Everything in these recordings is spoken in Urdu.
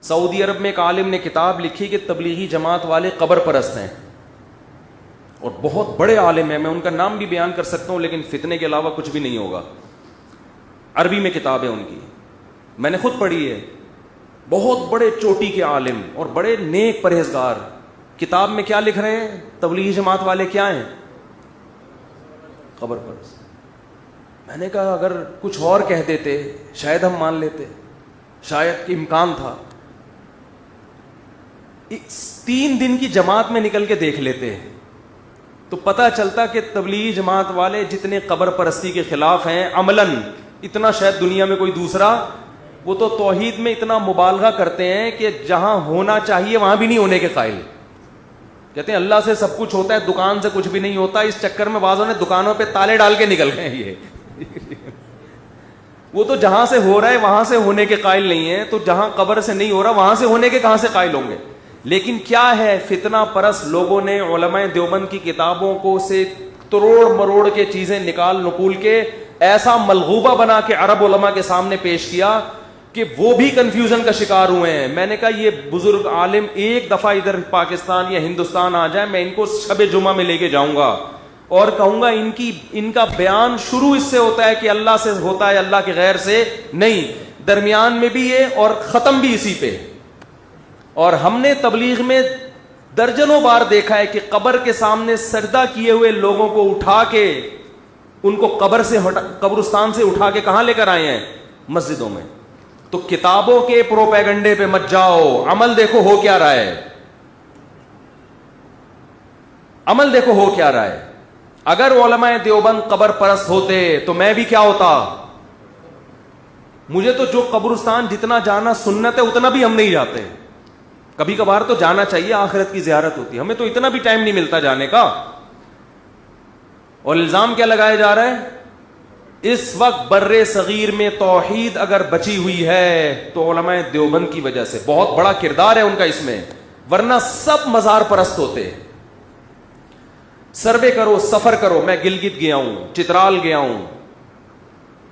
سعودی عرب میں ایک عالم نے کتاب لکھی کہ تبلیغی جماعت والے قبر پرست ہیں، اور بہت بڑے عالم ہیں، میں ان کا نام بھی بیان کر سکتا ہوں لیکن فتنے کے علاوہ کچھ بھی نہیں ہوگا. عربی میں کتاب ہے ان کی، میں نے خود پڑھی ہے. بہت بڑے چوٹی کے عالم اور بڑے نیک پرہیزگار. کتاب میں کیا لکھ رہے ہیں؟ تبلیغی جماعت والے کیا ہیں؟ قبر پرست. میں نے کہا اگر کچھ اور کہہ دیتے شاید ہم مان لیتے، شاید امکان تھا. 3 دن کی جماعت میں نکل کے دیکھ لیتے تو پتہ چلتا کہ تبلیغی جماعت والے جتنے قبر پرستی کے خلاف ہیں عملاً اتنا شاید دنیا میں کوئی دوسرا. وہ تو توحید میں اتنا مبالغہ کرتے ہیں کہ جہاں ہونا چاہیے وہاں بھی نہیں ہونے کے قائل. کہتے ہیں اللہ سے سب کچھ ہوتا ہے، دکان سے کچھ بھی نہیں ہوتا. اس چکر میں بعضوں نے دکانوں پہ تالے ڈال کے نکل گئے. یہ وہ تو جہاں سے ہو رہا ہے وہاں سے ہونے کے قائل نہیں ہے، تو جہاں قبر سے نہیں ہو رہا وہاں سے ہونے کے کہاں سے قائل ہوں گے. لیکن کیا ہے، فتنہ پرست لوگوں نے علماء دیوبند کی کتابوں کو سے تروڑ مروڑ کے چیزیں نکال نکول کے ایسا ملغوبہ بنا کے عرب علماء کے سامنے پیش کیا کہ وہ بھی کنفیوژن کا شکار ہوئے ہیں. میں نے کہا یہ بزرگ عالم ایک دفعہ ادھر پاکستان یا ہندوستان آ جائے، میں ان کو شب جمعہ میں لے کے جاؤں گا اور کہوں گا ان کا بیان شروع اس سے ہوتا ہے کہ اللہ سے ہوتا ہے، اللہ کے غیر سے نہیں، درمیان میں بھی یہ اور ختم بھی اسی پہ. اور ہم نے تبلیغ میں درجنوں بار دیکھا ہے کہ قبر کے سامنے سجدہ کیے ہوئے لوگوں کو اٹھا کے ان کو قبرستان سے اٹھا کے کہاں لے کر آئے ہیں؟ مسجدوں میں. تو کتابوں کے پروپیگنڈے پہ مت جاؤ، عمل دیکھو ہو کیا رہا ہے. عمل دیکھو ہو کیا رہا ہے. اگر علماء دیوبند قبر پرست ہوتے تو میں بھی کیا ہوتا. مجھے تو جو قبرستان جتنا جانا سنت ہے اتنا بھی ہم نہیں جاتے. کبھی کبھار تو جانا چاہیے، آخرت کی زیارت ہوتی ہے، ہمیں تو اتنا بھی ٹائم نہیں ملتا جانے کا. اور الزام کیا لگایا جا رہا ہے؟ اس وقت بر صغیر میں توحید اگر بچی ہوئی ہے تو علماء دیوبند کی وجہ سے. بہت بڑا کردار ہے ان کا اس میں، ورنہ سب مزار پرست ہوتے. سروے کرو، سفر کرو. میں گلگت گیا ہوں، چترال گیا ہوں.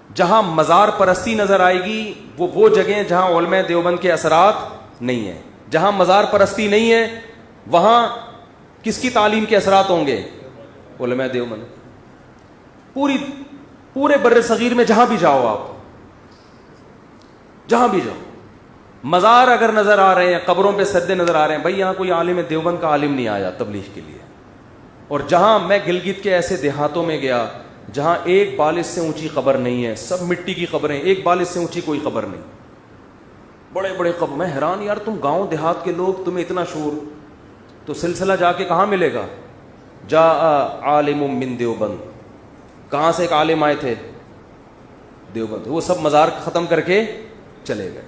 جہاں مزار پرستی نظر آئے گی وہ جگہیں جہاں علماء دیوبند کے اثرات نہیں ہیں. جہاں مزار پرستی نہیں ہے وہاں کس کی تعلیم کے اثرات ہوں گے؟ علماء دیوبند. پورے بر صغیر میں جہاں بھی جاؤ، آپ جہاں بھی جاؤ، مزار اگر نظر آ رہے ہیں، قبروں پہ سجدے نظر آ رہے ہیں، بھائی یہاں کوئی عالم دیوبند کا عالم نہیں آیا تبلیغ کے لیے. اور جہاں میں گلگت کے ایسے دیہاتوں میں گیا جہاں ایک بالش سے اونچی قبر نہیں ہے، سب مٹی کی قبریں، ایک بالش سے اونچی کوئی قبر نہیں، بڑے بڑے قبر. میں حیران، یار تم گاؤں دیہات کے لوگ، تمہیں اتنا شور، تو سلسلہ جا کے کہاں ملے گا؟ جا عالم من دیوبند. کہاں سے ایک عالم آئے تھے؟ دیوبند. وہ سب مزار ختم کر کے چلے گئے.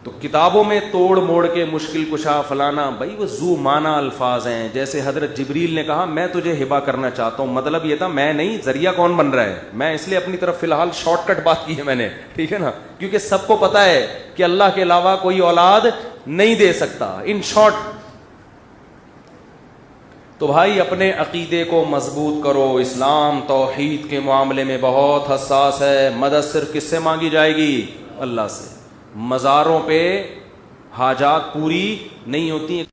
تو کتابوں میں توڑ موڑ کے مشکل کشا فلانا، بھائی وہ ذو معنی الفاظ ہیں. جیسے حضرت جبریل نے کہا میں تجھے ہبا کرنا چاہتا ہوں، مطلب یہ تھا میں نہیں، ذریعہ کون بن رہا ہے. میں اس لیے اپنی طرف فی الحال شارٹ کٹ بات کی ہے میں نے، ٹھیک ہے نا، کیونکہ سب کو پتا ہے کہ اللہ کے علاوہ کوئی اولاد نہیں دے سکتا. ان شارٹ تو بھائی اپنے عقیدے کو مضبوط کرو. اسلام توحید کے معاملے میں بہت حساس ہے. مدد صرف کس سے مانگی جائے گی؟ اللہ سے. مزاروں پہ حاجات پوری نہیں ہوتی.